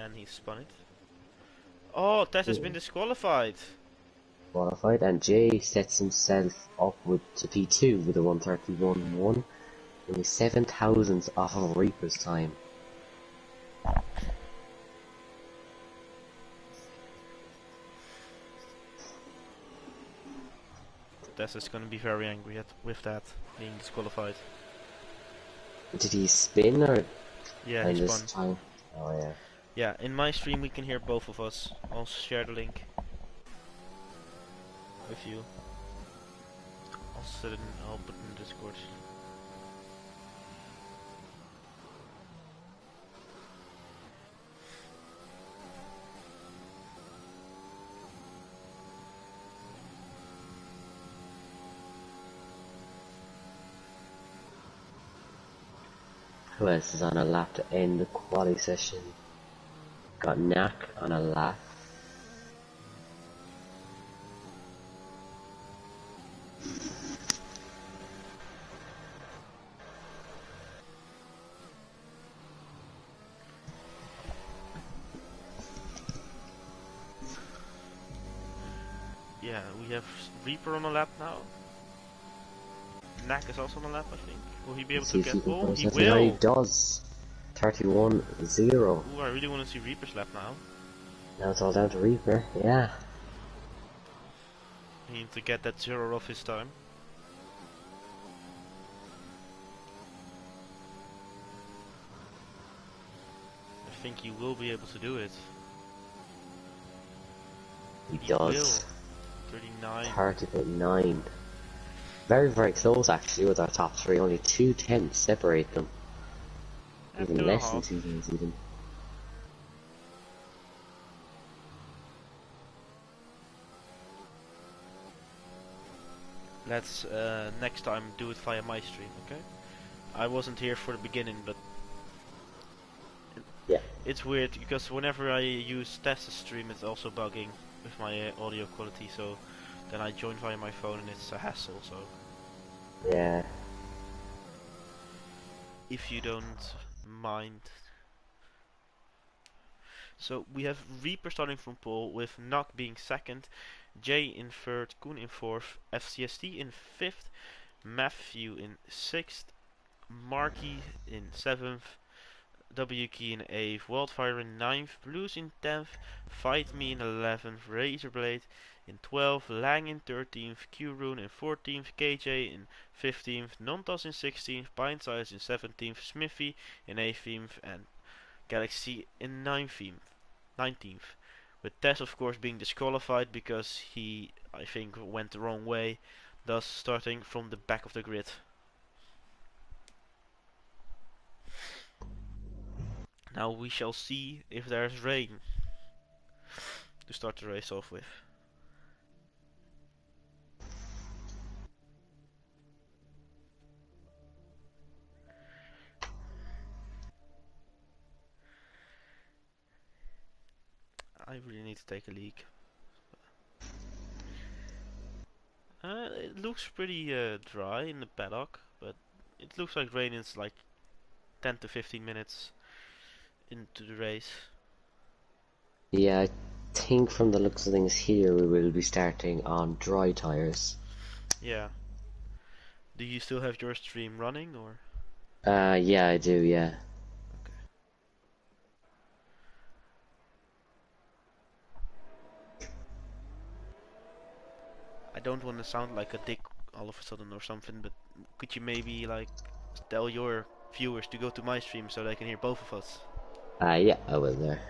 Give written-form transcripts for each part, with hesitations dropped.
and he spun it. Oh, Tess has been disqualified. Qualified, and Jay sets himself up with to P2 with a 131.1 in the 7,000th off of Reaper's time. Tess is going to be very angry with that being disqualified. Did he spin or? Yeah, and he this spun. time? Oh yeah. Yeah, in my stream we can hear both of us. I'll share the link with you. I'll put it in Discord. Who else is on a lap to end the quali session? Got Knack on a lap. Yeah, we have Reaper on a lap now. Knack is also on a lap, I think. Will he be able to get? Oh, he will! He does. 31-0. Ooh, I really want to see Reaper's lap now. Now it's all down to Reaper, yeah. He needs to get that 0 off his time. I think he will be able to do it. He does. Will. 39. 30.9. Very, very close actually with our top three. Only 2 tenths separate them. Even less than 2 tenths even. Let's next time do it via my stream, okay? I wasn't here for the beginning, but yeah, it's weird because whenever I use Test's stream, it's also bugging with my audio quality. So then I join via my phone, and it's a hassle. So yeah. if you don't mind. So we have Reaper starting from pole with Nock being second, Jay in third, Koen in fourth, FCST in fifth, Matthew in sixth, Marky in seventh, WK in 8th, Wildfire in ninth, Blues in 10th, Fight Me in 11th, Razorblade in 12th, Lang in 13th, Q-Rune in 14th, KJ in 15th, Nontas in 16th, Pint-Size in 17th, Smithy in 18th, and Galaxy in 19th. With Tess of course being disqualified because he, I think, went the wrong way, thus starting from the back of the grid. Now we shall see if there's rain to start the race off with. I really need to take a leak. It looks pretty dry in the paddock, but it looks like rain is like 10 to 15 minutes into the race. Yeah, I think from the looks of things here we will be starting on dry tyres. Yeah. Do you still have your stream running or? Yeah, I do, yeah. Okay. I don't want to sound like a dick all of a sudden or something, but could you maybe like tell your viewers to go to my stream so they can hear both of us? Yeah, I will there.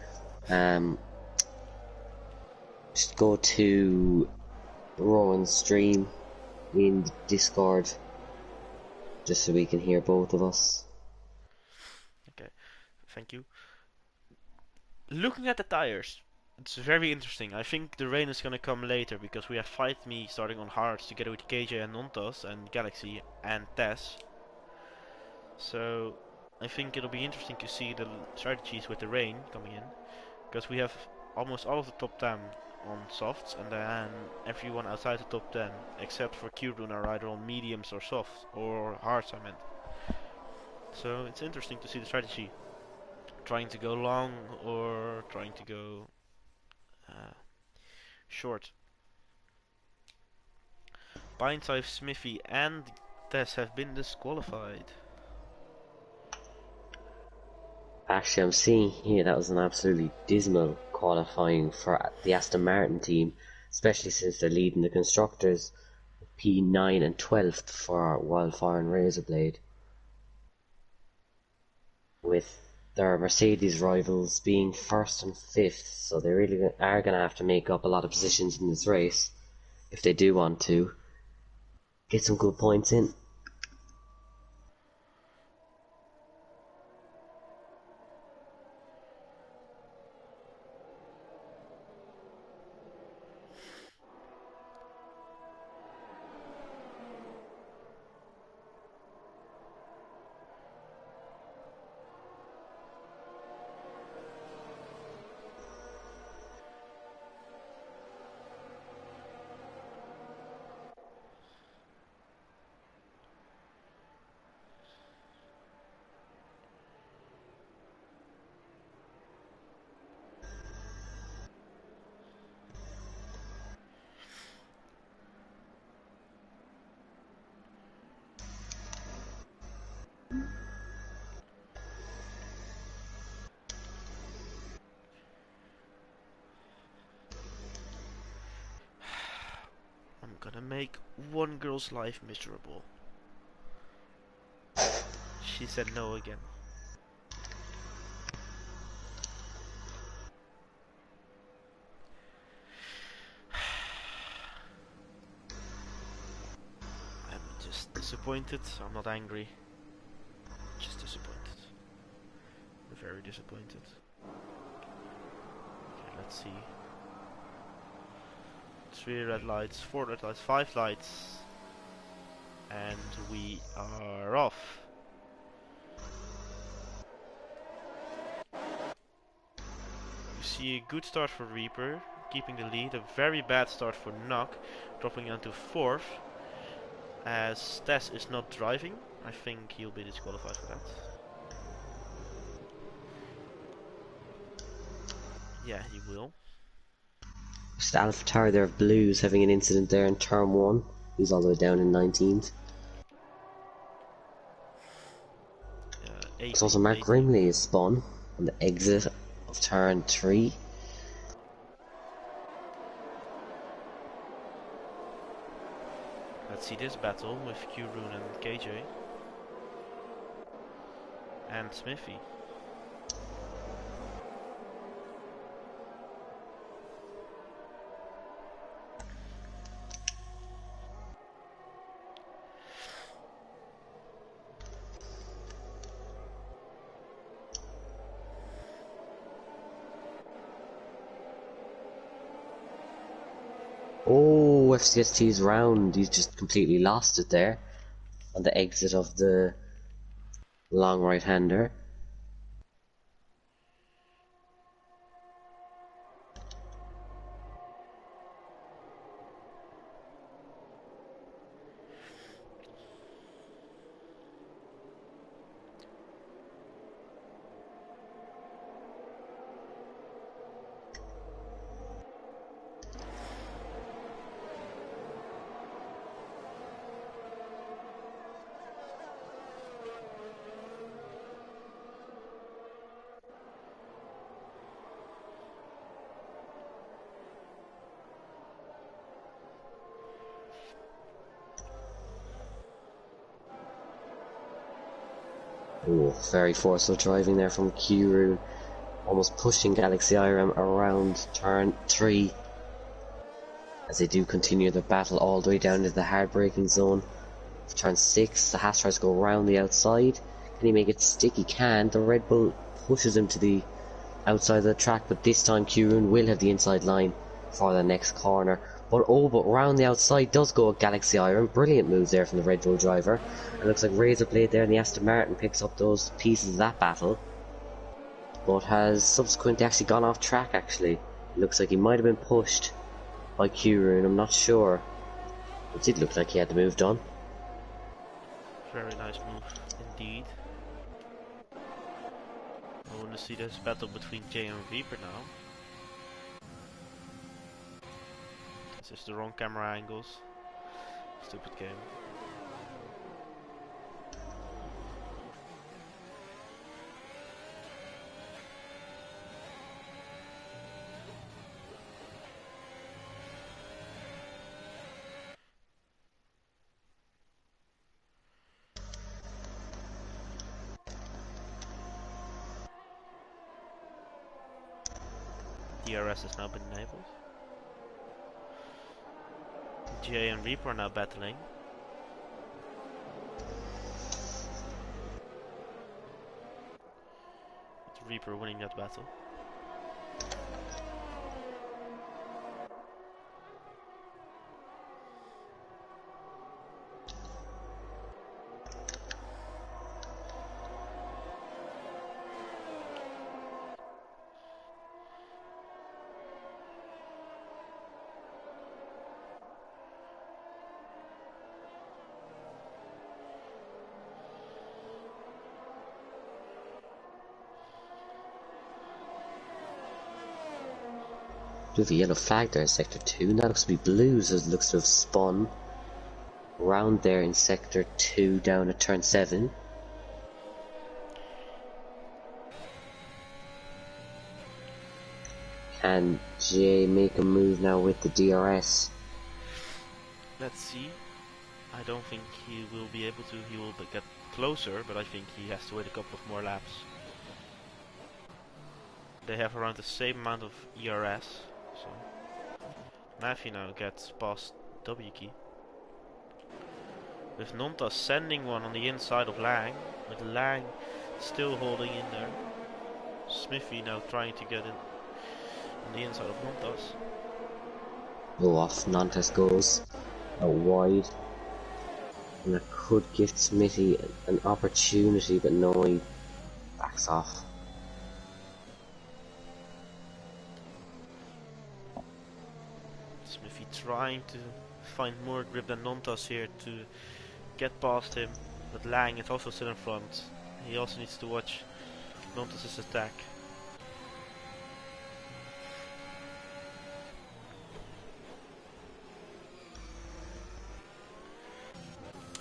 Just go to Rowan's stream in Discord, just so we can hear both of us. Okay, thank you. Looking at the tires, it's very interesting. I think the rain is gonna come later because we have Fight Me starting on hards together with KJ and Nontos and Galaxy and Tess. So I think it'll be interesting to see the strategies with the rain coming in, because we have almost all of the top 10 on softs, and then everyone outside the top 10 except for Q-Rune are either on mediums or soft or hards, I meant. So it's interesting to see the strategy. trying to go long or trying to go short. Blindside, Smithy and Tess have been disqualified. Actually, I'm seeing here that was an absolutely dismal qualifying for the Aston Martin team, especially since they're leading the constructors P9 and 12th for Wildfire and Razorblade, with their Mercedes rivals being 1st and 5th, so they really are going to have to make up a lot of positions in this race if they do want to get some good points in. I'm gonna make one girl's life miserable. She said no again. I'm just disappointed. I'm not angry. Just disappointed. Very disappointed. Okay, let's see. 3 red lights, 4 red lights, 5 lights. And we are off. You see a good start for Reaper, keeping the lead. A very bad start for Nock, dropping down to 4th. As Tess is not driving, I think he'll be disqualified for that. Yeah, he will. Just AlphaTauri there of Blues having an incident there in turn 1. He's all the way down in 19th. There's also Mark Grimley is spun on the exit of turn 3. Let's see this battle with Q-Rune and KJ. And Smithy. Oh, FCST's round, he's just completely lost it there on the exit of the long right-hander. Oh, very forceful driving there from Q-Rune, almost pushing Galaxy Irem around turn 3 as they do continue the battle all the way down to the hard braking zone. For turn 6, the Haas tries to go around the outside. Can he make it stick? He can. The Red Bull pushes him to the outside of the track, but this time Q-Rune will have the inside line for the next corner. But round the outside does go Galaxy Iron. Brilliant move there from the Red Bull driver. It looks like Razorblade there and the Aston Martin picks up those pieces of that battle, but has subsequently actually gone off track actually. It looks like he might have been pushed by Q-Rune, I'm not sure. It did look like he had the move done. Very nice move indeed. I want to see this battle between Jay and Reaper now. This is the wrong camera angles. Stupid game. DRS has now been enabled. Jay and Reaper are now battling. It's Reaper winning that battle. Do have a yellow flag there in sector 2. That looks to be blues as it looks to have spun round there in sector 2 down at turn 7. Can Jay make a move now with the DRS? Let's see. I don't think he will be able to. He will get closer, but I think he has to wait a couple of more laps. They have around the same amount of ERS. So Matthew now gets past W key. With Nonta sending one on the inside of Lang, with Lang still holding in there. Smithy now trying to get in on the inside of Nontas. Go off, Nantes goes out wide. And that could give Smithy an opportunity, but no, he backs off. Smithy trying to find more grip than Nontas here to get past him, but Lang is also still in front. He also needs to watch Nontas' attack.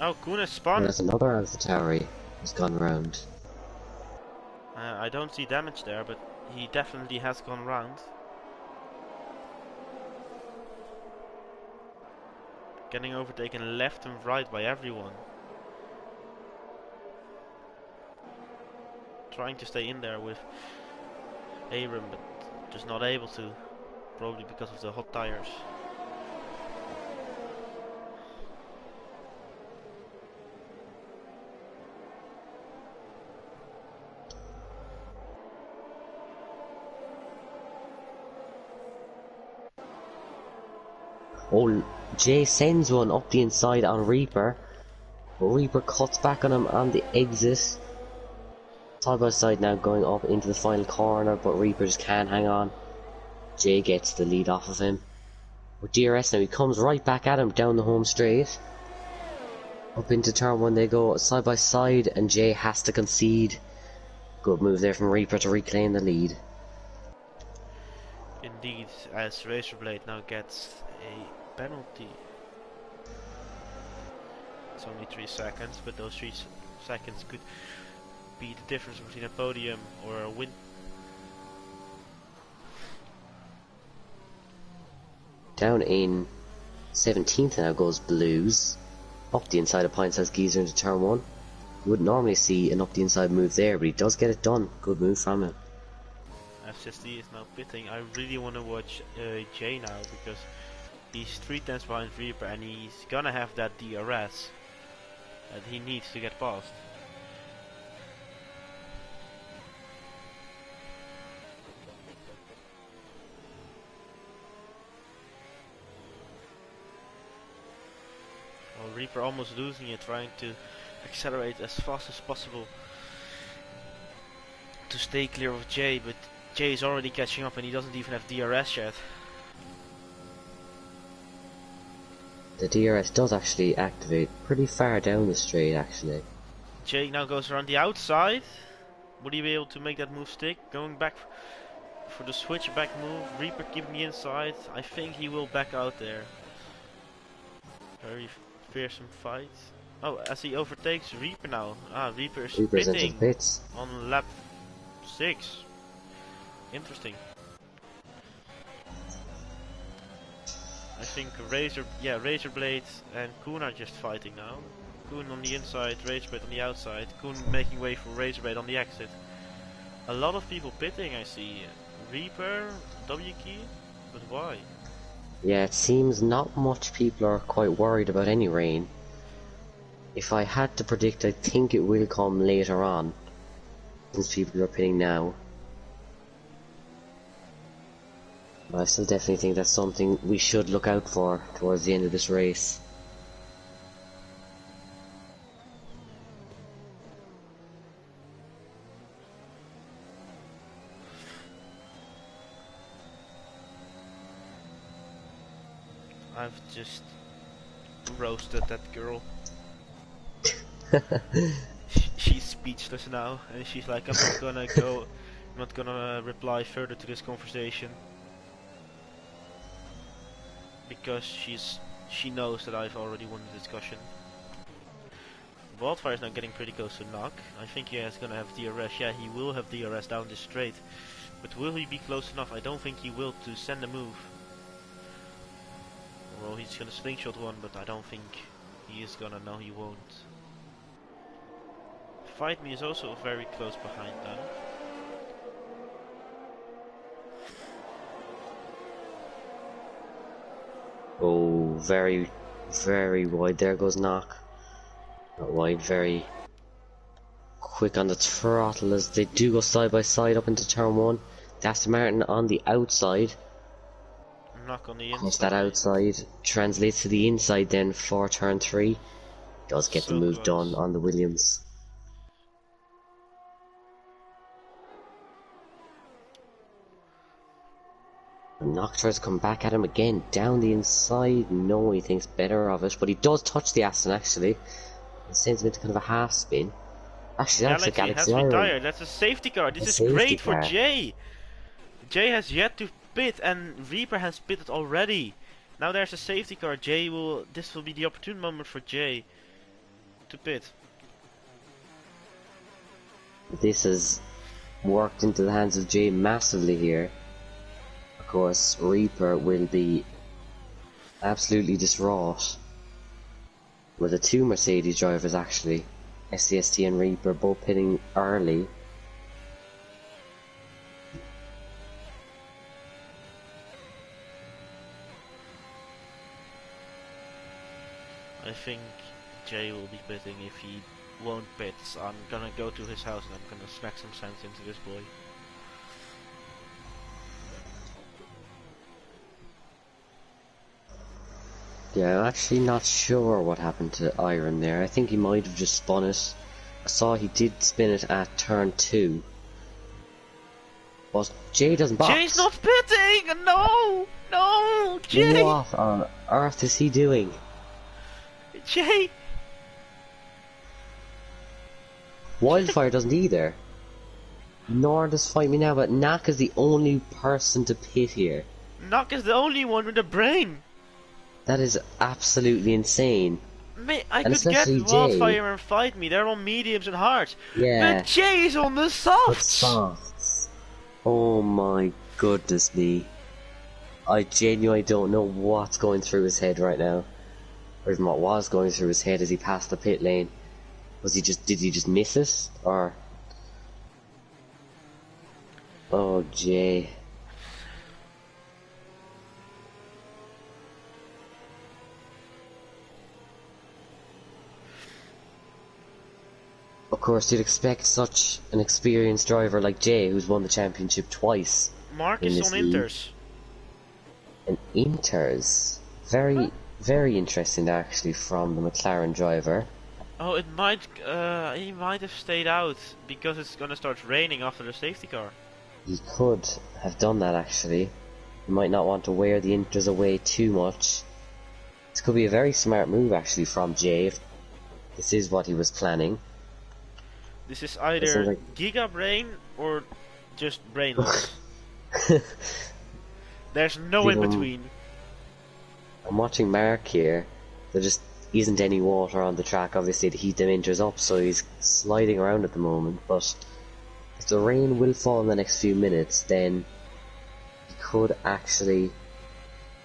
Oh, Kuhn has spun! And there's another AlphaTauri who's gone round. I don't see damage there, but he definitely has gone round. Getting overtaken left and right by everyone. Trying to stay in there with Abram, but just not able to. Probably because of the hot tires. Oh, Jay sends one up the inside on Reaper. But Reaper cuts back on him on the exit. Side by side now going up into the final corner, but Reaper just can't hang on. Jay gets the lead off of him. With DRS now, he comes right back at him down the home straight. Up into turn 1 they go side by side, and Jay has to concede. Good move there from Reaper to reclaim the lead. Indeed, as Razorblade now gets a penalty. It's only 3 seconds, but those 3 seconds could be the difference between a podium or a win. Down in 17th now goes Blues. Up the inside of Pine Size Geezer into turn 1. You wouldn't normally see an up the inside move there, but he does get it done. Good move from him. FCSD is now pitting. I really want to watch Jay now, because he's 3 tenths behind Reaper and he's gonna have that DRS that he needs to get past. Well, Reaper almost losing it, trying to accelerate as fast as possible to stay clear of Jay, but Jay is already catching up and he doesn't even have DRS yet. The DRS does actually activate pretty far down the straight actually. Jay now goes around the outside. Would he be able to make that move stick? Going back for the switchback move. Reaper keeping the inside. I think he will back out there. Very fearsome fight. Oh, as he overtakes Reaper now. Ah, Reaper is Reaper's into the pitting pits. on lap 6. Interesting. I think Razorblade and Koen are just fighting now. Koen on the inside, Razorblade on the outside. Koen making way for Razorblade on the exit. A lot of people pitting, I see. Reaper, W key, but why? Yeah, it seems not much people are quite worried about any rain. If I had to predict, I think it will come later on, since people are pitting now. But I still definitely think that's something we should look out for towards the end of this race. I've just roasted that girl. She's speechless now, and she's like, I'm not gonna reply further to this conversation. Because she knows that I've already won the discussion. Wildfire is now getting pretty close to knock. I think he is gonna have DRS. Yeah, he will have DRS down this straight. But will he be close enough? I don't think he will to send a move. Well, he's gonna slingshot one, but I don't think he is gonna. No, he won't. Fight Me is also very close behind them. Oh, very, very wide. There goes Knock. Not wide, very quick on the throttle as they do go side by side up into turn 1. Aston Martin on the outside. Knock on the inside. Once that outside translates to the inside then for turn 3. Does get the move done on the Williams. Knock tries to come back at him again, down the inside. No, he thinks better of it, but he does touch the Aston actually. It sends him into kind of a half spin. Actually, that's a Galaxy has Iron. retired. That's a safety car. This is great for Jay. Jay has yet to pit, and Reaper has pitted already. Now there's a safety car. This will be the opportune moment for Jay to pit. This has worked into the hands of Jay massively here. Of course, Reaper will be absolutely distraught. Well, the two Mercedes drivers actually, SCST and Reaper, both pitting early. I think Jay will be pitting. If he won't pit, I'm gonna go to his house and I'm gonna smack some sense into this boy. Yeah, I'm actually not sure what happened to Iron there. I think he might have just spun it. I saw he did spin it at turn 2. But Jay doesn't box. Jay's not pitting! No! No! Jay! What on earth is he doing? Jay! Wildfire doesn't either. Nor does Fight Me Now, but Nak is the only person to pit here. Knock is the only one with a brain! That is absolutely insane. Mate, I could get Wildfire and Fight Me, they're on mediums and hards. Yeah. But Jay's on the softs! Softs. Oh my goodness me. I genuinely don't know what's going through his head right now. Or even what was going through his head as he passed the pit lane. Did he just miss it? Or... Oh, Jay. Of course, you'd expect such an experienced driver like Jay, who's won the championship twice. Marcus on Inters. And Inters. Very interesting actually from the McLaren driver. Oh, he might have stayed out because it's gonna start raining after the safety car. He could have done that actually. He might not want to wear the Inters away too much. This could be a very smart move actually from Jay if this is what he was planning. This is It sounds either like Giga Brain or just brainless. There's no in between. I'm watching Mark here. There just isn't any water on the track, obviously, to heat the minters up, so he's sliding around at the moment. But if the rain will fall in the next few minutes, then he could actually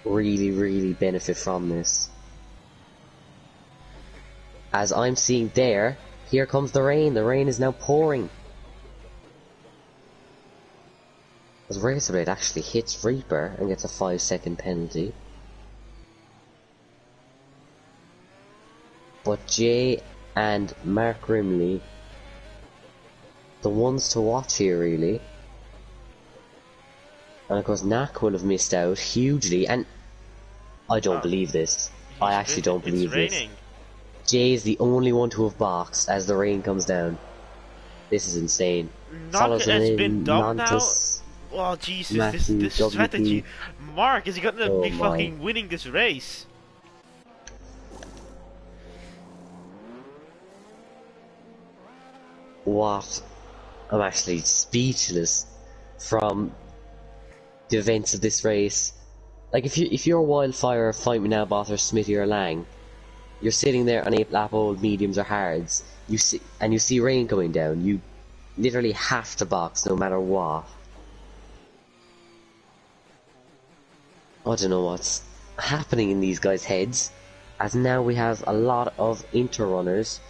really benefit from this. As I'm seeing there, here comes the rain. The rain is now pouring. As Razorblade actually hits Reaper and gets a 5-second penalty. But Jay and Mark Grimley, the ones to watch here really. And of course Knack will have missed out hugely, and I don't believe this. I actually don't believe this. It's raining. Jay is the only one to have boxed as the rain comes down. This is insane. Knack has been dumb now. Mantis, Oh Jesus, Matthew, this WP. strategy. Mark, is he gonna Oh be my. fucking winning this race? What? I'm actually speechless from the events of this race. Like if you're Wildfire, Fight Me Now bot or Smithy or Lang, you're sitting there on 8-lap old mediums or hards, you see rain coming down, you literally have to box no matter what. I don't know what's happening in these guys' heads, as now we have a lot of inter-runners.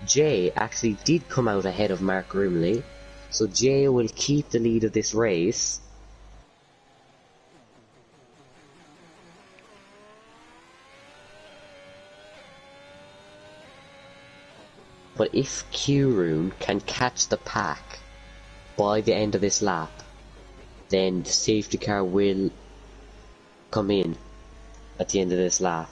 Jay actually did come out ahead of Mark Grimley, so Jay will keep the lead of this race. But if Q-Rune can catch the pack by the end of this lap, then the safety car will come in at the end of this lap.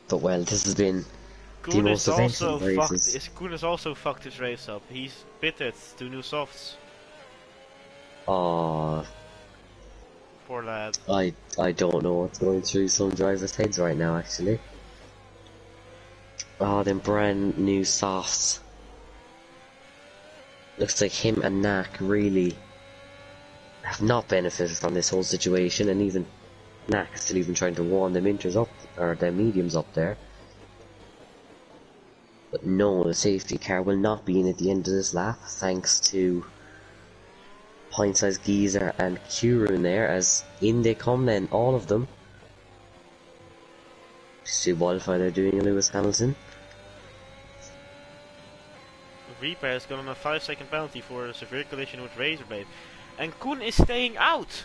But well, this has been the most eventful races. Kuhn has also fucked his race up. He's pitted to new softs. Oh, Poor lad. I don't know what's going through some drivers' heads right now, actually. Oh, them brand new softs. Looks like him and Knack really have not benefited from this whole situation, and even Knack is still even trying to warm them inters up, or their mediums up there. But no, the safety car will not be in at the end of this lap, thanks to Pint-Sized Geezer and Q-Rune there, as in they come then, all of them. See Wildfire they're doing a Lewis Hamilton. Reaper has gotten a 5-second penalty for a severe collision with Razorblade. And Kuhn is staying out!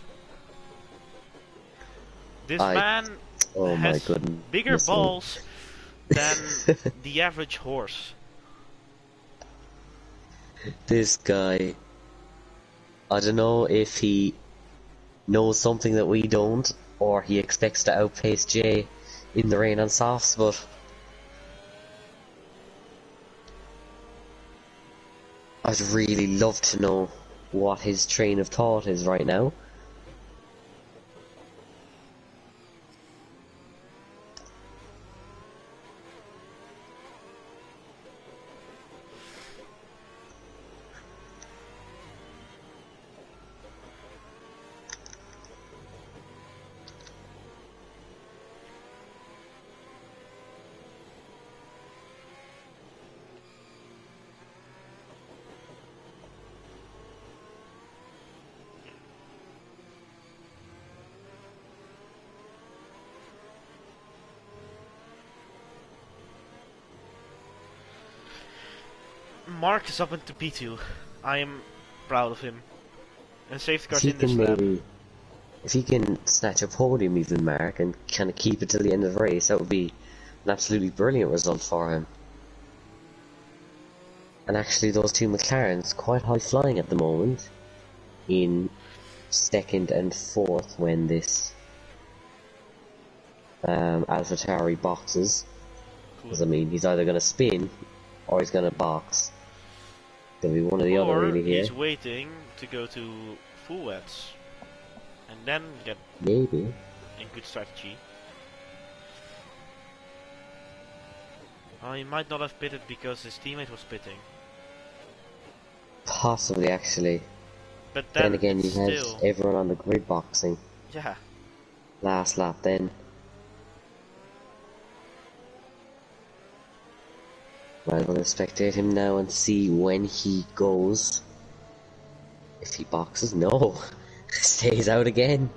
This man has bigger balls than the average horse. This guy, I don't know if he knows something that we don't, or he expects to outpace Jay in the rain on softs, but I'd really love to know what his train of thought is right now. Mark is up into P2. I am proud of him. And safety cars If he in this can lap. maybe, if he can snatch a podium even, Mark, and kind of keep it till the end of the race, that would be an absolutely brilliant result for him. And actually those two McLarens quite high flying at the moment in second and fourth when this AlphaTauri boxes. Cool. Because I mean, he's either going to spin or he's going to box. Gonna be one or the other really here. He's waiting to go to full wets and then get maybe a good strategy. He might not have pitted because his teammate was pitting. Possibly actually. But then again, you still had everyone on the grid boxing. Yeah. Last lap then. Well, we'll spectate him now and see when he goes. If he boxes, no. Stays out again.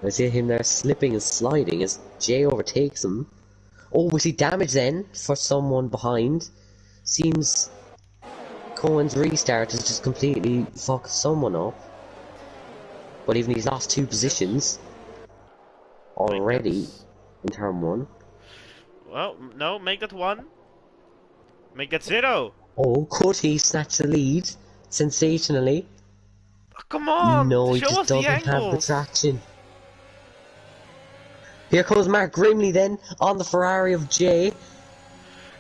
I see him there slipping and sliding as Jay overtakes him. Oh, we see damage then for someone behind. Seems Cohen's restart has just completely fucked someone up. But even he's lost 2 positions already in turn 1. Well, no, make that 1. Make that 0. Oh, could he snatch the lead sensationally? Oh, come on! No, he Show just us the doesn't have the angles. traction. Here comes Mark Grimley then on the Ferrari of Jay.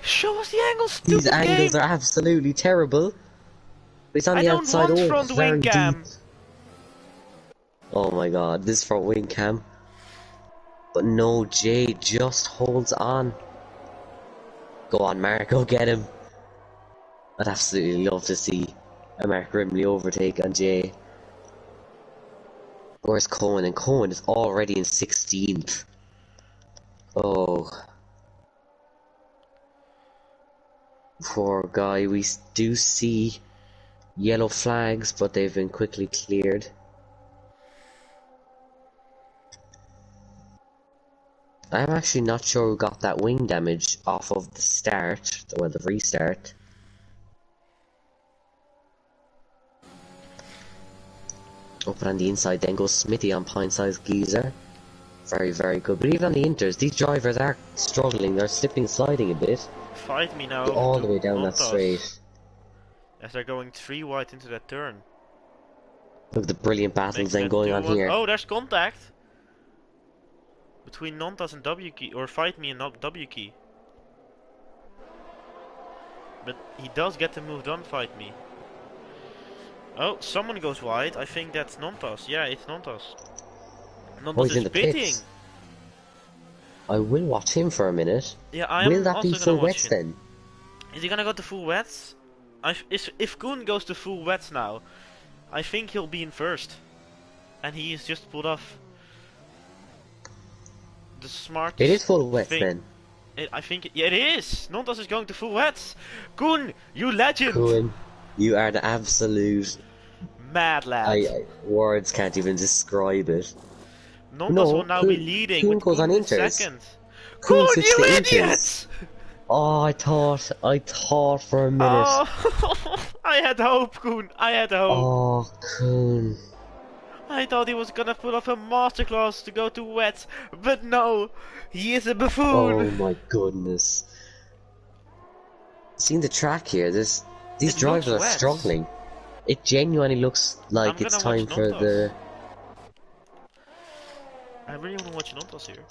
Show us the angles, stupid These angles game. are absolutely terrible. He's on the outside. I don't want Oh, front very wing cam. deep. Oh my god, this front wing cam. But no, Jay just holds on. Go on, Mark, go get him. I'd absolutely love to see a Mark Grimley overtake on Jay. Where's Cohen? And Cohen is already in 16th. Oh. Poor guy. We do see yellow flags, but they've been quickly cleared. I'm actually not sure who got that wing damage off of the start, or the restart. Up on the inside then goes Smithy on pint-sized geezer. Very, very good. But even on the inters, these drivers are struggling. They're slipping, sliding a bit. Fight me now. All the way down that straight. As they're going 3 wide into that turn. Look at the brilliant battles then going on here. Oh, there's contact between Nontas and W key, or Fight Me and not W key. But he does get to move on Fight Me. Oh, someone goes wide. I think that's Nontas. Yeah, it's Nontas. Nontas he's in is the pitting. pits. I will watch him for a minute. Yeah, I am. Will that also be full wets then? Is he gonna go to full wets? If Koen goes to full wets now, I think he'll be in first. And he is just pulled off the smartest It is full wets thing. then. I think it is. Nontas is going to full wets. Koen, you legend. Koen, you are the absolute mad lad. Words can't even describe it. Nontas will now be leading. Koen with goes on in inters. Second. Koen, you idiot! Oh, I thought for a minute. Oh, I had hope, Koen. I had hope. Oh, Koen. I thought he was gonna pull off a masterclass to go to wet, but no, he is a buffoon. Oh my goodness. Seeing the track here, these drivers are struggling. It genuinely looks like it's time for the... I really want to watch Nontas here.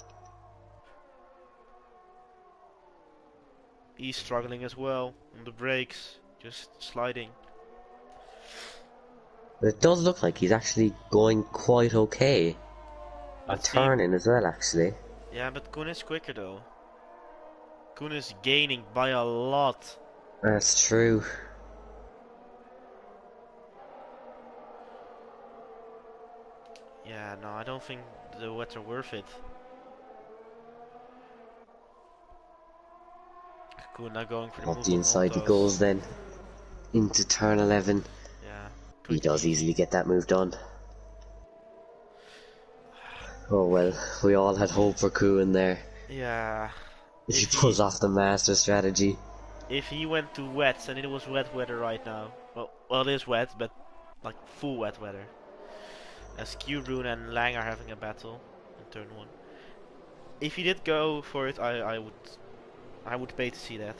He's struggling as well on the brakes, just sliding. It does look like he's actually going quite okay. A turning as well, actually. Yeah, but Koen is quicker though. Koen is gaining by a lot. That's true. Yeah, no, I don't think the wets are worth it. Koen now going for the move. Off the inside he goes then. Into turn 11. Yeah. He does easily get that move done. Oh well, we all had hope for Koen there. Yeah. If he pulls off the master strategy. If he went to wets and it was wet weather right now. Well it is wet, but like full wet weather. As Q-Rune and Lang are having a battle in turn 1. If he did go for it, I would pay to see that.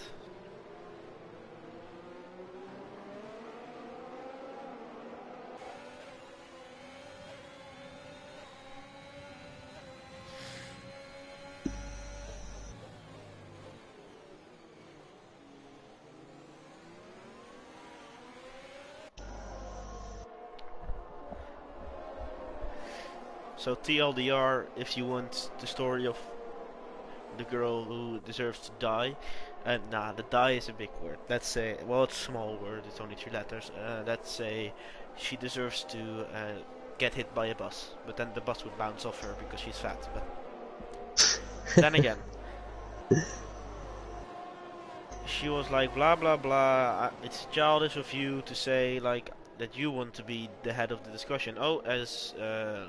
So TLDR, if you want the story of the girl who deserves to die, nah, the die is a big word. Let's say, well, it's a small word. It's only 3 letters. Let's say she deserves to get hit by a bus, but then the bus would bounce off her because she's fat. But then again, she was like, blah blah blah. It's childish of you to say like that you want to be the head of the discussion. Oh, as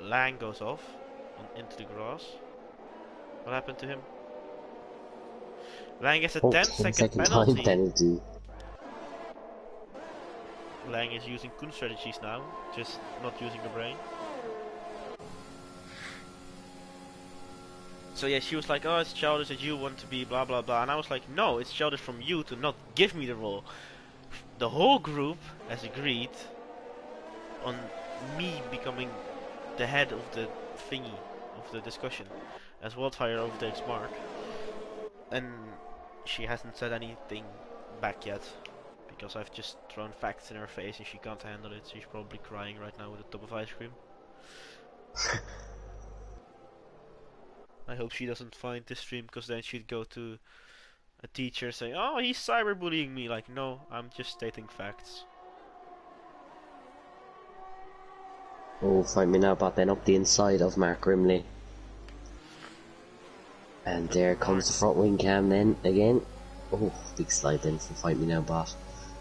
Lang goes off into the grass. What happened to him? Lang gets a Oh, 10-second 10-second time penalty. penalty. Lang is using Kun strategies now, just not using the brain. So yeah, she was like, oh, it's childish that you want to be blah blah blah. And I was like, no, it's childish from you to not give me the role. The whole group has agreed on me becoming the head of the thingy, of the discussion, as Wildfire overtakes Mark. And she hasn't said anything back yet, because I've just thrown facts in her face and she can't handle it. She's probably crying right now with a tub of ice cream. I hope she doesn't find this stream, because then she'd go to a teacher saying, oh, he's cyberbullying me. Like, no, I'm just stating facts. Oh, Fight Me Now bot then up the inside of Mark Grimley. And there comes the front wing cam then again. Oh, big slide then from Fight Me Now bot.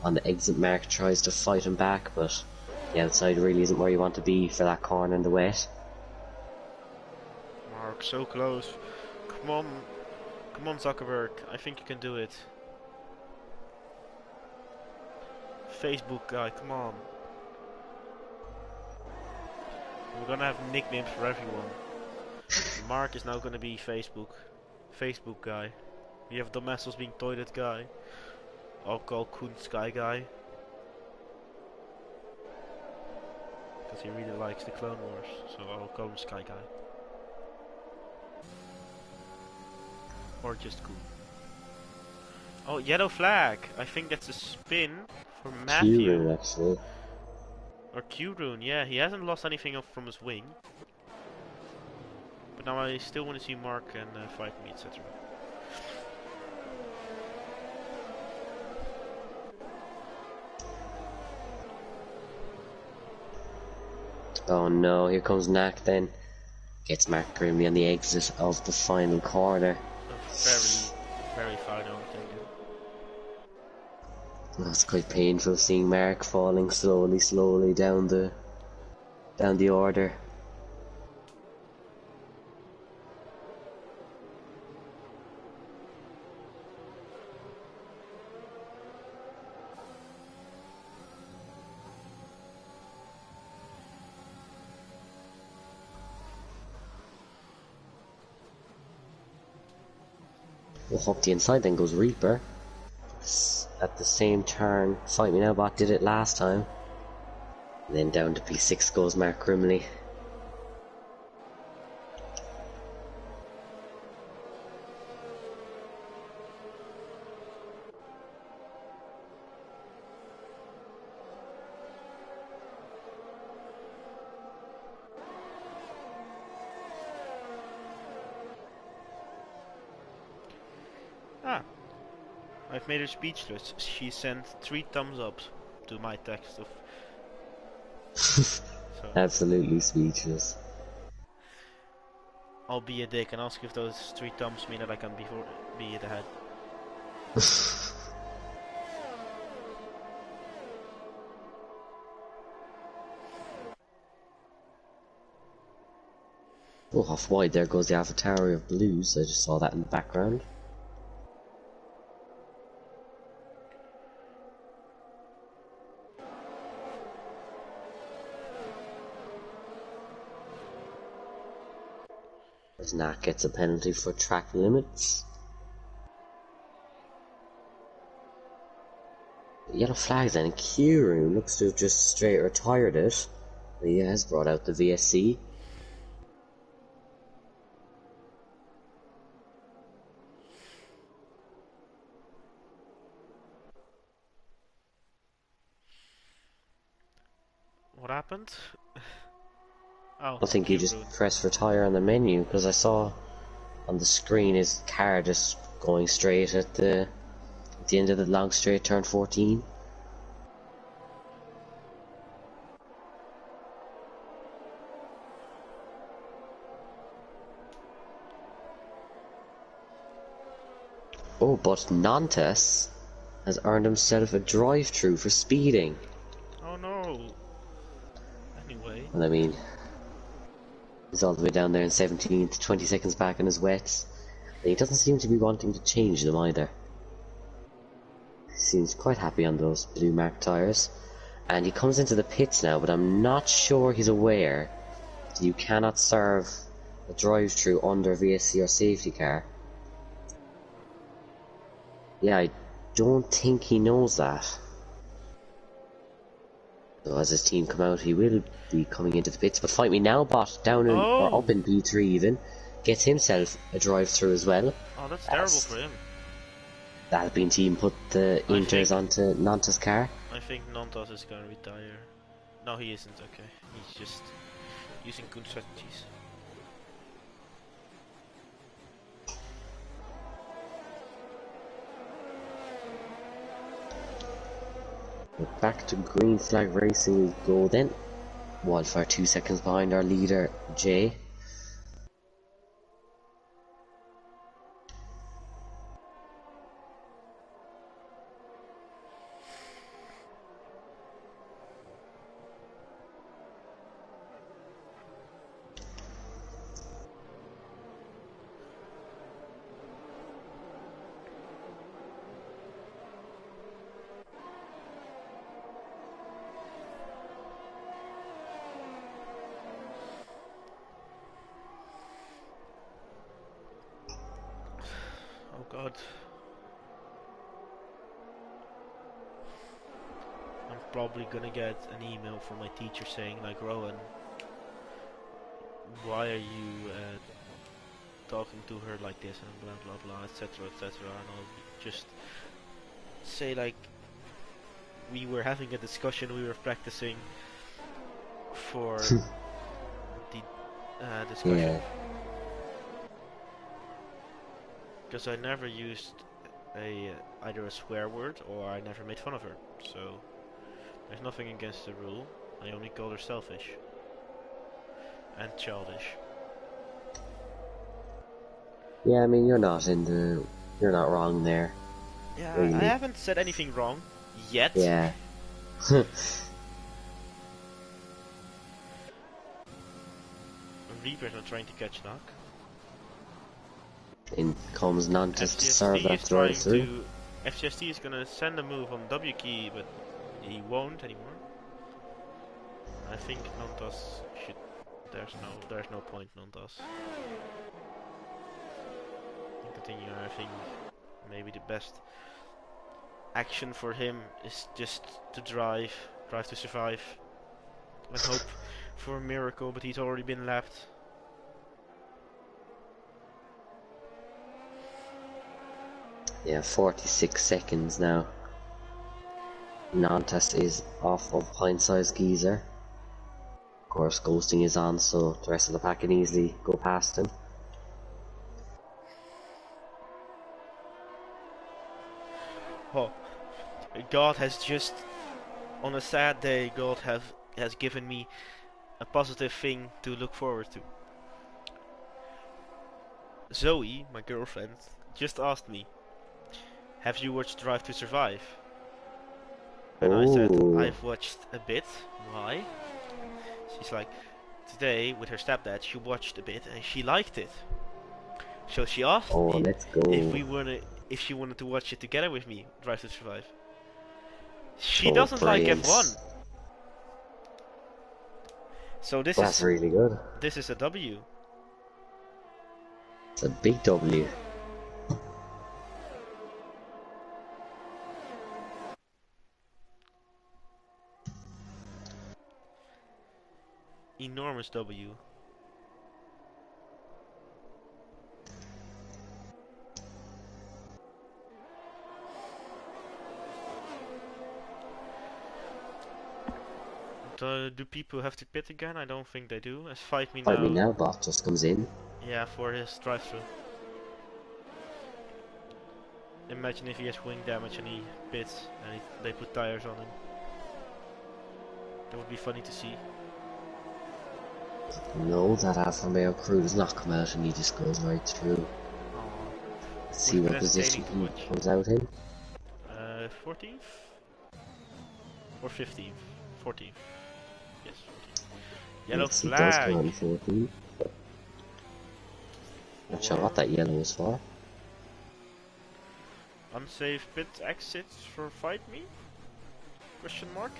On the exit, Mark tries to fight him back, but the outside really isn't where you want to be for that corner in the wet. Mark, so close. Come on. Come on, Zuckerberg. I think you can do it. Facebook guy, come on. We're gonna have nicknames for everyone. Mark is now gonna be Facebook. Facebook guy. We have Domestos being Toilet guy. I'll call Koen Sky guy. Because he really likes the Clone Wars. So I'll call him Sky guy. Or just Koen. Oh, yellow flag. I think that's a spin for Matthew. Q-Rune, actually. Or Q-Rune, yeah. He hasn't lost anything from his wing. But now I still want to see Mark and fight me, etc. Oh no, here comes Knack then. Gets Mark Grimley on the exit of the final corner. Very far down, I think. Oh, it's quite painful seeing Mark falling slowly down the order. Oh, up the inside then goes Reaper. At the same turn, Fight Me Now bot did it last time. And then down to P6 goes Mark Grimley. Ah, I've made her speechless. She sent 3 thumbs up to my text of. So Absolutely speechless. I'll be a dick and ask if those 3 thumbs mean that I can be the head. Oh, off wide there goes the Avatar of Blues. I just saw that in the background. As Nat gets a penalty for track limits. Yellow flags then. Kieran looks to have just straight retired it. He has brought out the VSC. What happened? Oh, I think he cube just route. pressed retire on the menu because I saw on the screen his car just going straight at the end of the long straight turn 14. Oh, but Nantes has earned himself a drive-through for speeding. Oh no. Anyway. And I mean, he's all the way down there in 17th, 20 seconds back on his wets. And he doesn't seem to be wanting to change them either. He seems quite happy on those blue marked tyres. And he comes into the pits now, but I'm not sure he's aware that you cannot serve a drive-through under VSC or safety car. Yeah, I don't think he knows that. So as his team come out, he will be coming into the pits. But Fight Me Now bot down in, or up Oh! in P3 even, gets himself a drive-through as well. Oh, that's terrible As for him. the Alpine team put the Inters onto Nantes' car. I think Nantas is gonna retire. No, he isn't. Okay, he's just using good strategies. But back to green flag racing we go then. Wildfire 2 seconds behind our leader, Jay. Oh god. I'm probably gonna get an email from my teacher saying like, Rowan, why are you talking to her like this and blah blah blah, etc etc, and I'll just say like, we were having a discussion, we were practicing for the discussion, Yeah, because I never used either a swear word or I never made fun of her, so there's nothing against the rule. I only called her selfish and childish. yeah. I mean, you're not wrong there, Yeah, I really. haven't said anything wrong yet. Yeah. Reapers are trying to catch Knock. In comes Nantes to serve FCST that is drive trying through. to. FCST is gonna send a move on W key, but he won't anymore. I think Nantas should. There's no point Nantas. Continue. I think maybe the best action for him is just to drive to survive, and hope for a miracle. But he's already been lapped. Yeah, 46 seconds now. Nantes is off of Pint-sized Geezer. Of course, ghosting is on, so the rest of the pack can easily go past him. Oh, God has just, on a sad day, God has given me a positive thing to look forward to. Zoe, my girlfriend, just asked me, have you watched Drive to Survive? And I said, Oh, I've watched a bit. Why? She's like, today with her stepdad, she watched a bit and she liked it. So she asked oh, me let's if go. if she wanted to watch it together with me, Drive to Survive. She Oh, doesn't like brilliant. F1, so That's really good. this is a W. It's a big W. Enormous W. Do people have to pit again? I don't think they do. As Fight Me Fight Me Now, Now bot just comes in. yeah, for his drive-through. Imagine if he has wing damage and he pits and they put tires on him. That would be funny to see. No, that Alfa Romeo crew does not come out and he just goes right through. Aww. Let's Would see have been what entertaining position to he watch. comes out in. 14th? Or 15th? 14th. Yes, 14th. Yellow Yes, he does come flag! out in 14. Not sure what that yellow is for. Unsafe pit exits for Fight Me? Question mark?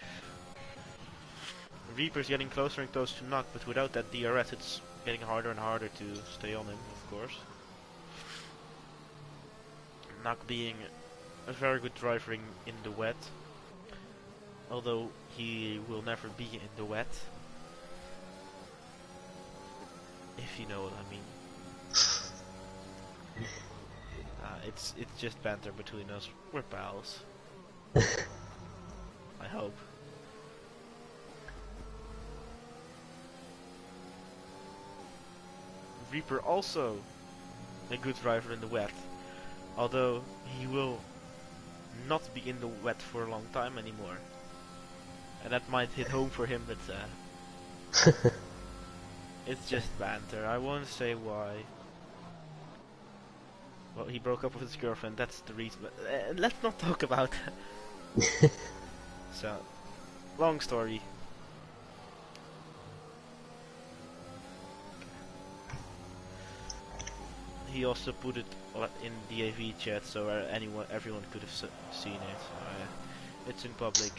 Reaper's getting closer and closer to knock, but without that DRS it's getting harder and harder to stay on him, of course. Knock being a very good driver in the wet, although he will never be in the wet, if you know what I mean. It's just banter between us. We're pals. I hope. Reaper also a good driver in the wet, although he will not be in the wet for a long time anymore, and that might hit home for him, but it's just banter. I won't say why. Well, he broke up with his girlfriend, that's the reason, but let's not talk about that. So, long story. He also put it in the AV chat, so everyone could have seen it. It's in public.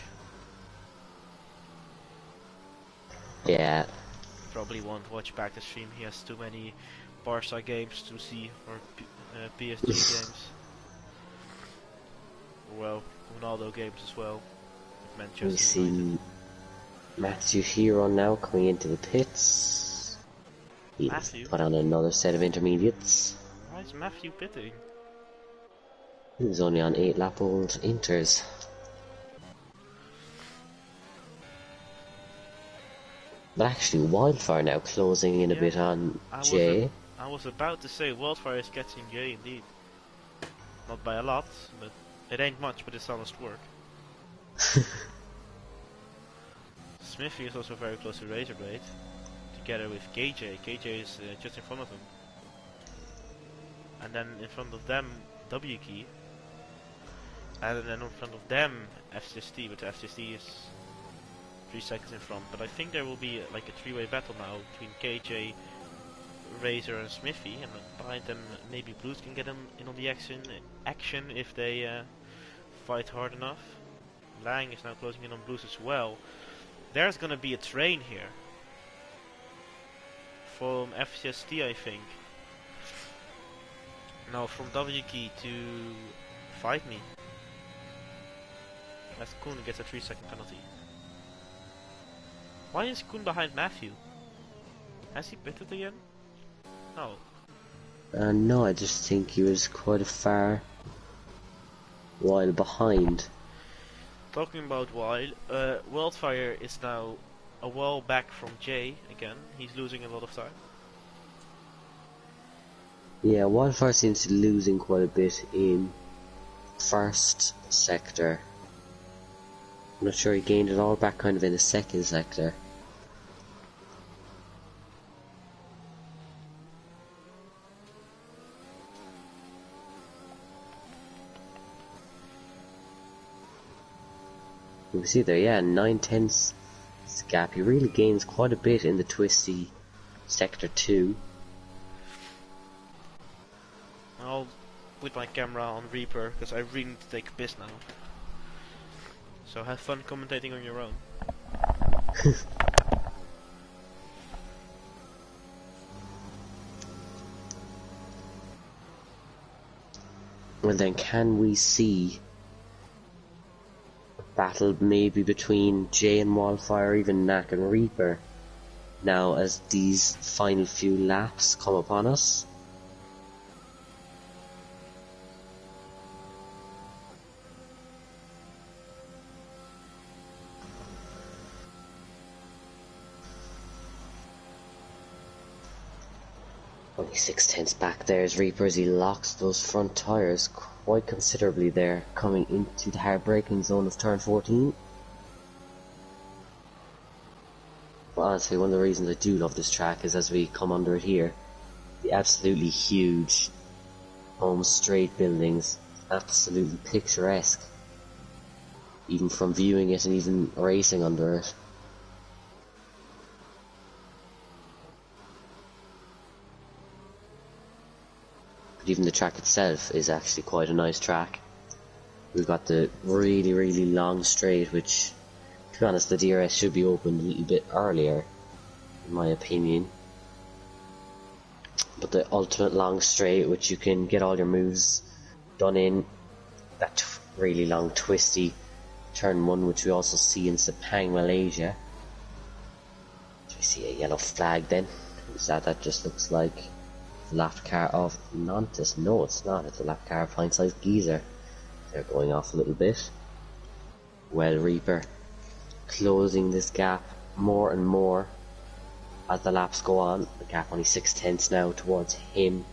Yeah. Probably won't watch back the stream. He has too many Barca games to see, or PSG games. Well, Ronaldo games as well. With Manchester We see United. Matthew Hero now coming into the pits. He's Matthew? put on another set of intermediates. Why is Matthew pitting? He was only on 8-lap-old inters. But actually, Wildfire now closing in a bit on Jay. I was about to say Wildfire is catching Jay indeed. Not by a lot, but it ain't much, but it's honest work. Smithy is also very close to Razorblade, together with KJ. KJ is just in front of him. And then in front of them, W Key. And then in front of them, FCST, but FCST is 3 seconds in front. But I think there will be like a three-way battle now between KJ, Razor and Smithy, and behind them maybe Blues can get them in on the action if they fight hard enough. Lang is now closing in on Blues as well. There's gonna be a train here from FCST, I think. Now from W Key to Fight Me. As Koen gets a 3-second penalty. Why is Koen behind Matthew? Has he pitted again? No. No, I just think he was quite a far while behind. Talking about Wildfire is now a while back from Jay again. He's losing a lot of time. Yeah, Wildfire seems to be losing quite a bit in first sector. I'm not sure he gained it all back kind of in the second sector. You can see there, yeah, 9/10 gap. He really gains quite a bit in the twisty sector 2. I'll put my camera on Reaper because I really need to take a piss now. So have fun commentating on your own. Well then, can we see a battle maybe between Jay and Wildfire, even Knack and Reaper, now as these final few laps come upon us? Only 6/10 back there as Reaper as he locks those front tyres quite considerably there, coming into the hard braking zone of turn 14. But honestly, one of the reasons I do love this track is as we come under it here, the absolutely huge home straight buildings, absolutely picturesque, even from viewing it and even racing under it. But even the track itself is actually quite a nice track. We've got the really, really long straight, which, to be honest, the DRS should be opened a little bit earlier, in my opinion. But the ultimate long straight, which you can get all your moves done in, that really long twisty turn 1, which we also see in Sepang, Malaysia. Do we see a yellow flag then? Is that just looks like the lap car of Nantes? No, it's not. It's a lap car of Hindsight Geezer. They're going off a little bit. Well, Reaper closing this gap more and more as the laps go on. The gap only 6/10 now towards him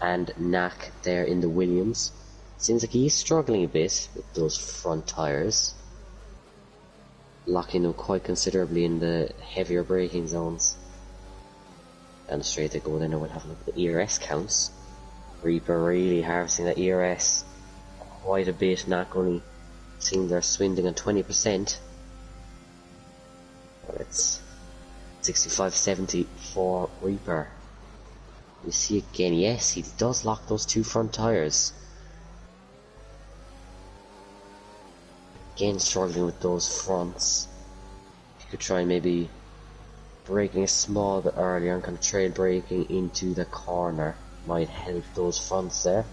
and Knack there in the Williams. Seems like he's struggling a bit with those front tyres, locking them quite considerably in the heavier braking zones. Down the straight they go then, and we'll have a look at the ERS counts. Reaper really harvesting that ERS quite a bit. Knack only seeing they're swindling on 20%. But it's 65-70 for Reaper. We see again, yes, he does lock those two front tyres. Again struggling with those fronts. If you could try maybe braking a small bit earlier and kind of trail braking into the corner, might help those fronts there.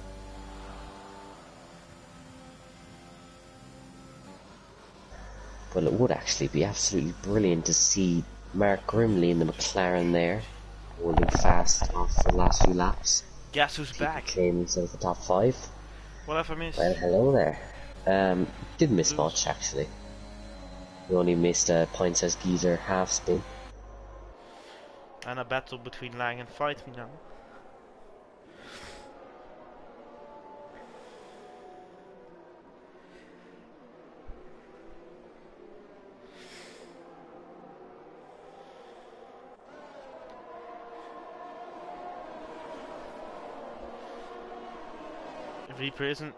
Well, it would actually be absolutely brilliant to see Mark Grimley in the McLaren there, holding fast off for the last few laps. Guess who's back? Claim himself the top 5. What have I missed? Well, hello there. Didn't miss much actually. We only missed a Points Geezer half spin. And a battle between Lang and Fight Me now. Reaper isn't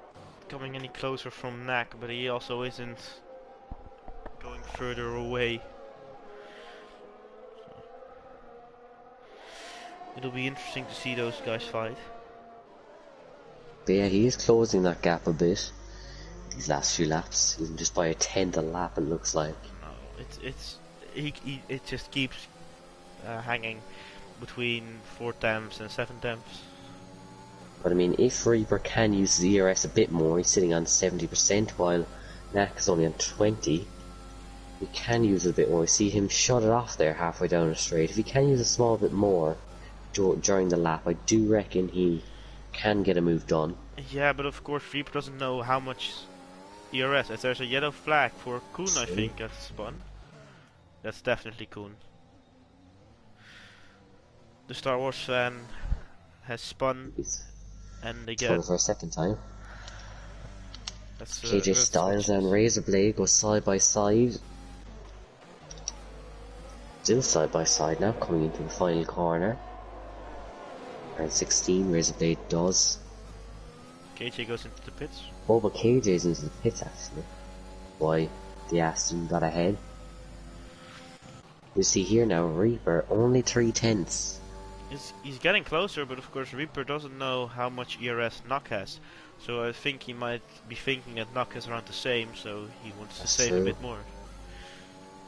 coming any closer from Knack, but he also isn't going further away. It'll be interesting to see those guys fight. But yeah, he is closing that gap a bit these last few laps, even just by a tenth a lap it looks like. No, it just keeps hanging between 4 tenths and 7 tenths. But I mean, if Reaper can use the ERS a bit more, he's sitting on 70% while Knack is only on 20. He can use it a bit more. We see him shut it off there halfway down the straight. If he can use a small bit more during the lap, I do reckon he can get a move done. Yeah, but of course Reaper doesn't know how much ERS. As there's a yellow flag for Koen, I think, that's spun. That's definitely Koen. The Star Wars fan has spun, and they get for a second time. That's KJ Styles and Razorblade go side by side. Still side by side now, coming into the final corner. Round 16, Razorblade does. KJ goes into the pits. Oh, but KJ's into the pits actually. Why the Aston got ahead. You see here now, Reaper only 3/10. He's getting closer, but of course Reaper doesn't know how much ERS Knock has. So I think he might be thinking that Knock is around the same, so he wants to save a bit more.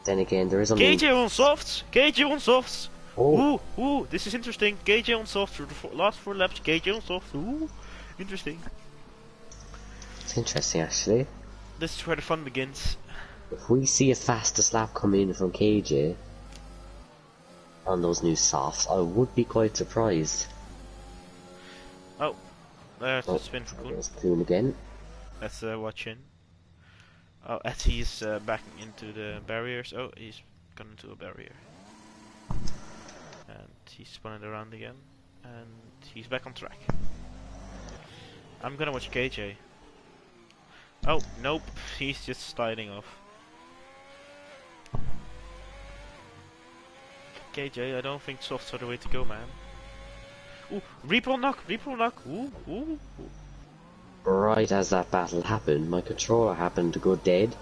Then again, there is only... KJ on softs! KJ on softs! Oh. Ooh, this is interesting. KJ on softs for the last 4 laps. KJ on softs. Ooh, interesting. It's interesting actually. This is where the fun begins. If we see a fastest lap come in from KJ on those new softs, I would be quite surprised. Oh, there's the spin for Koen. There's Koen again. Let's watch in. Oh, as he's backing into the barriers. Oh, he's gone into a barrier. And he spun it around again. And he's back on track. I'm gonna watch KJ. Oh, nope, he's just sliding off. KJ, I don't think softs are the way to go, man. Ooh, Reaper knock, ooh, ooh, ooh. Right as that battle happened, my controller happened to go dead.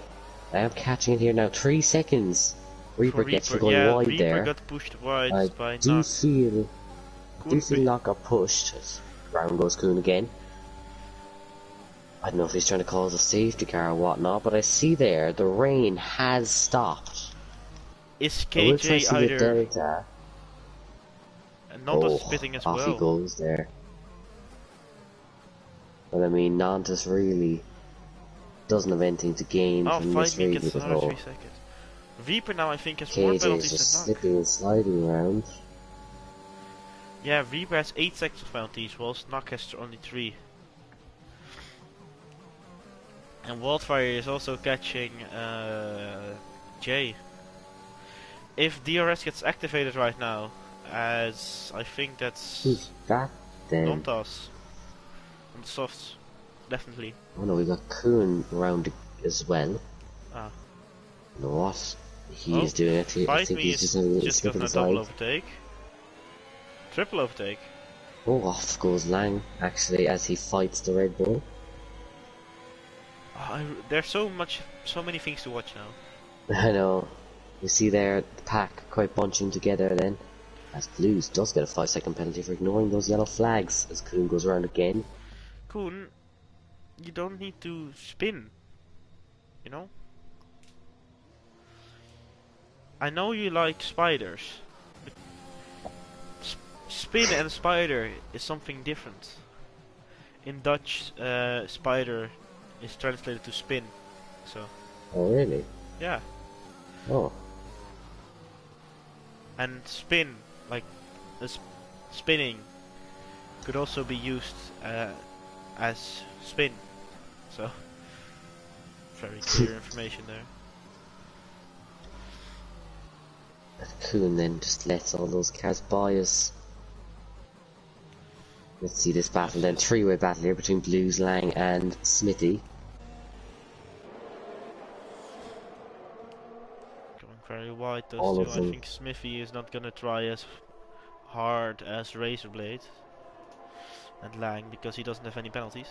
I am catching it here now, 3 seconds. Reaper gets for going yeah, wide Reaper there. got pushed wide I by do knock. feel Knock got pushed. Round goes Kuhn again. I don't know if he's trying to cause a safety car or whatnot, but I see there the rain has stopped. Is I will try to KJ see the either... delta. Nando's spitting as Off he well. goes there. But I mean, Nantes really doesn't have anything to gain Oh, from this 5 me really gets at another 3 all. seconds. Reaper now I think has more KJ is penalties just than knock. slipping and sliding around. Yeah, Reaper has 8 seconds of penalties, whilst knock has only 3. And Wildfire is also catching Jay. If DRS gets activated right now, as I think that's Who's that then? Nontas on the softs, definitely. Oh no, we got Kuhn around as well. Ah. You know what? Oh, He's doing it. I Fight think Me he's just having a is little just slip gotten and a double slide. overtake. Triple overtake. Oh, off goes Lang, actually, as he fights the Red Bull. Oh, there's so many things to watch now. I know. You see there, the pack quite bunching together then. As Blues does get a 5-second penalty for ignoring those yellow flags as Kuhn goes around again. Koen, you don't need to spin, you know? I know you like spiders, but spin and spider is something different. In Dutch, spider is translated to spin, so... Oh, really? Yeah. Oh. And spin, like spinning, could also be used as spin. So, very clear information there. Kuhn then just lets all those cars by us. Let's see this battle then. 3-way battle here between Blues, Lang and Smithy. Going very wide those All two. of I them. think Smithy is not gonna try as hard as Razorblade and Lang because he doesn't have any penalties.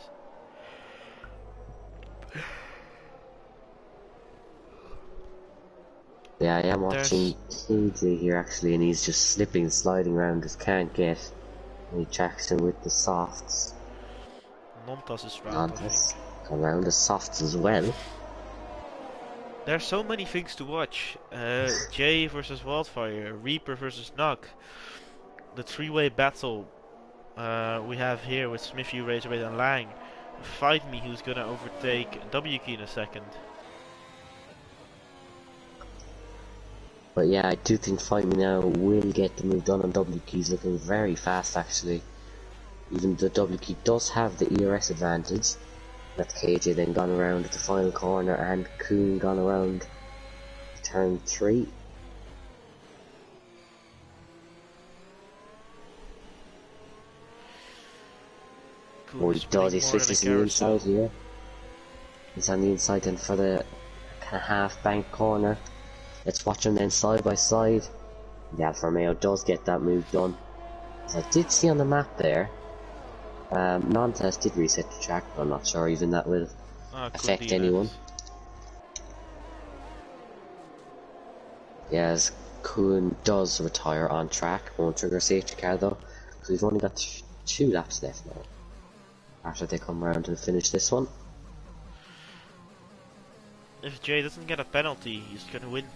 Yeah, I am watching KJ here actually, and he's just slipping and sliding around, just can't get any traction with the softs. Montas is round, I Montas think. around the softs as well. There's so many things to watch. Jay versus Wildfire, Reaper versus Nock. The 3-way battle we have here with Smithy, Razorblade and Lang. Fight Me who's gonna overtake WK in a second. But yeah, I do think Fight Me Now will get the move done on W Keys, looking very fast actually. Even though W Key does have the ERS advantage. That's KJ then gone around at the final corner and Kuhn gone around turn 3. Oh, he does, he switches to the inside here. He's on the inside then for the kind of half bank corner. Let's watch them then side by side. The Alfa Romeo does get that move done. As I did see on the map there, Nantes did reset the track, but I'm not sure even that will affect anyone. Yes, Kuhn does retire on track, won't trigger safety car though, because we've only got 2 laps left now. After they come around and finish this one. If Jay doesn't get a penalty, he's gonna win.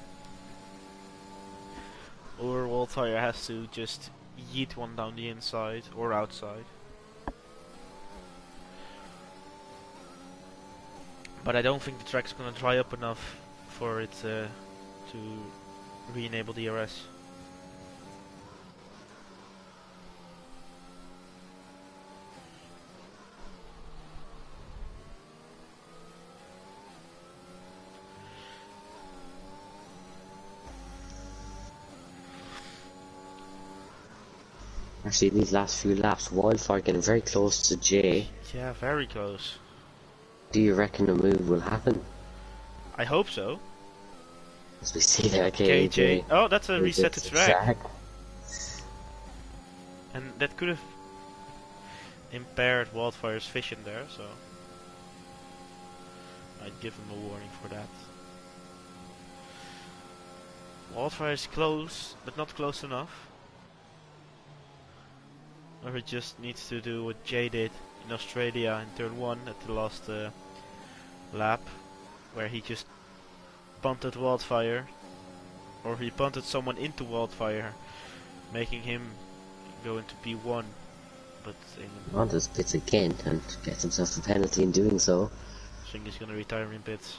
Or Wildfire has to just yeet one down the inside or outside. But I don't think the track's gonna dry up enough for it to re-enable DRS. Actually, in these last few laps, Wildfire getting very close to Jay. Yeah, very close. Do you reckon a move will happen? I hope so. As we see there, KJ. KJ. Oh, that's a reset to Resets the track. track. And that could have impaired Wildfire's vision there, so I'd give him a warning for that. Wildfire is close, but not close enough. Or he just needs to do what Jay did in Australia in turn 1 at the last lap, where he just punted Wildfire, or he punted someone into Wildfire, making him go into P1. But Ronda's pits again and gets himself a penalty in doing so. I think he's gonna retire in pits.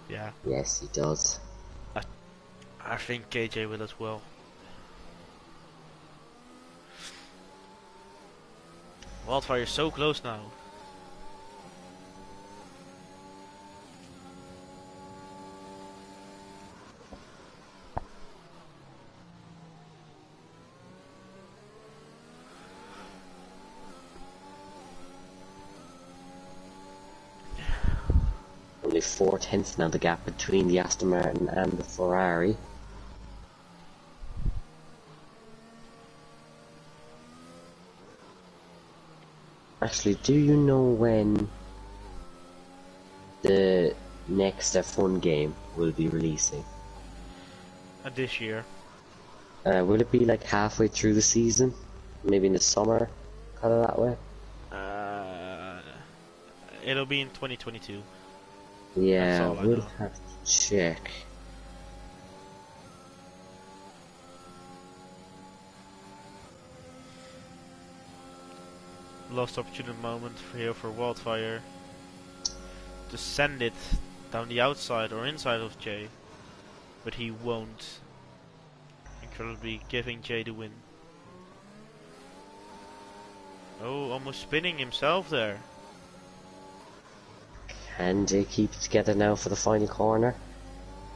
Yeah. Yes, he does. I think KJ will as well. Wildfire is so close now. Only 4/10 now the gap between the Aston Martin and the Ferrari. Actually, do you know when the next F1 game will be releasing? This year. Will it be like halfway through the season? Maybe in the summer? Kind of that way? It'll be in 2022. Yeah, we'll have to check. Lost opportunity moment here for Wildfire to send it down the outside or inside of Jay, but he won't. Incredibly giving Jay the win. Oh, almost spinning himself there. Can Jay keep it together now for the final corner?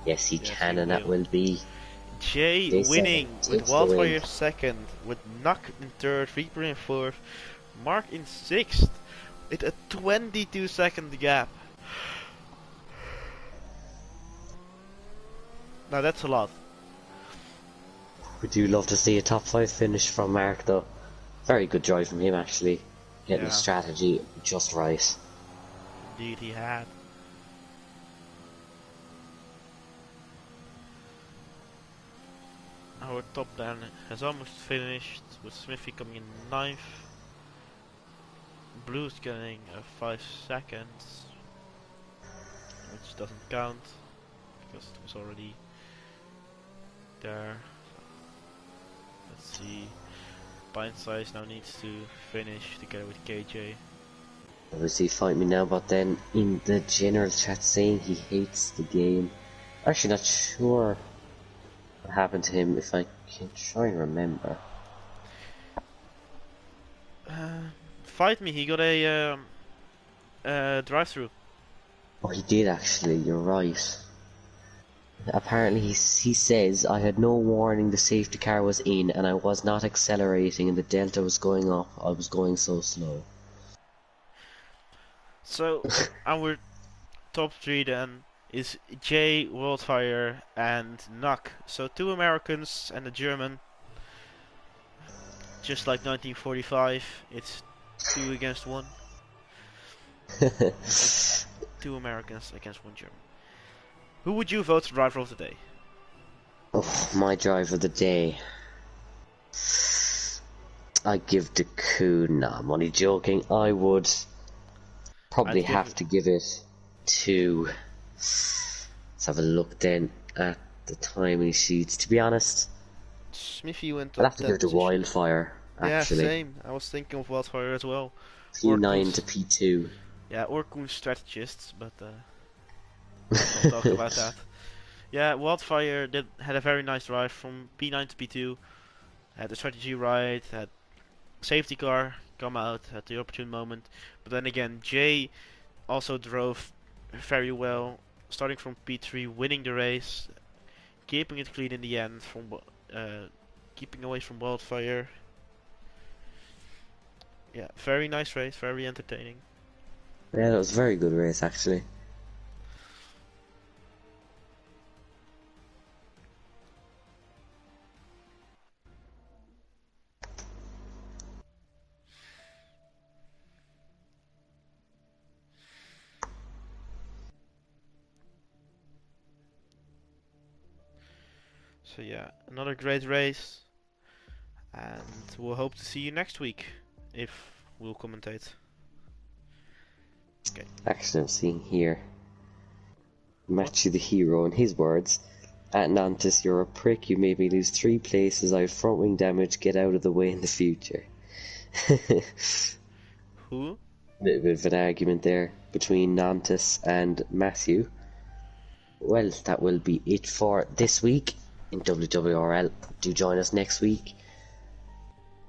Yes, he can, and that will be Jay winning with Wildfire second, with Nuck in third, Reaper in fourth, Mark in sixth, with a 22-second gap. Now that's a lot. We do love to see a top 5 finish from Mark though. Very good drive from him actually. Getting the strategy just right. Indeed he had. Our top 10 has almost finished, with Smithy coming in 9th. Blue's getting 5 seconds, which doesn't count because it was already there. Let's see. Pint Size now needs to finish together with KJ. Obviously fight me now, but then in the general chat saying he hates the game. Actually not sure what happened to him, if I can try and remember. Fight me, he got a drive-through. Oh, he did actually, you're right. Apparently he says, I had no warning the safety car was in and I was not accelerating and the delta was going up. I was going so slow. So, our top 3 then is Jay, Wildfire and Nuck. So 2 Americans and a German. Just like 1945, it's 2 against 1. 2 Americans against 1 German. Who would you vote to driver of the day? Oh, my driver of the day. I give the coup. Nah, I'm only joking. I would probably have to give it to. Let's have a look then at the timing sheets. To be honest, Smithy went I'd up have to give it to Wildfire. Actually, yeah, same. I was thinking of Wildfire as well. P9 to P2. Yeah, or Koen's strategists, but we'll talk about that. Yeah, Wildfire had a very nice drive from P9 to P2. Had the strategy right, had safety car come out at the opportune moment. But then again, Jay also drove very well, starting from P3, winning the race, keeping it clean in the end from keeping away from Wildfire. Yeah, very nice race, very entertaining. Yeah, that was a very good race actually. So yeah, another great race, and we'll hope to see you next week, if we'll commentate. Okay. Actually, I'm seeing here. Matthew the hero, in his words, at Nantes, you're a prick, you made me lose 3 places, I have front wing damage, get out of the way in the future. Who? Bit of an argument there between Nantes and Matthew. Well, that will be it for this week in Wwrl. Do join us next week.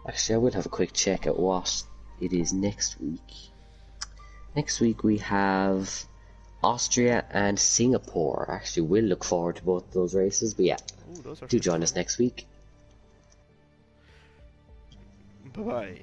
Actually, I will have a quick check at what it is next week. Next week we have Austria and Singapore. Actually, we'll look forward to both those races. But yeah, Ooh, those are do join us next week. Bye bye.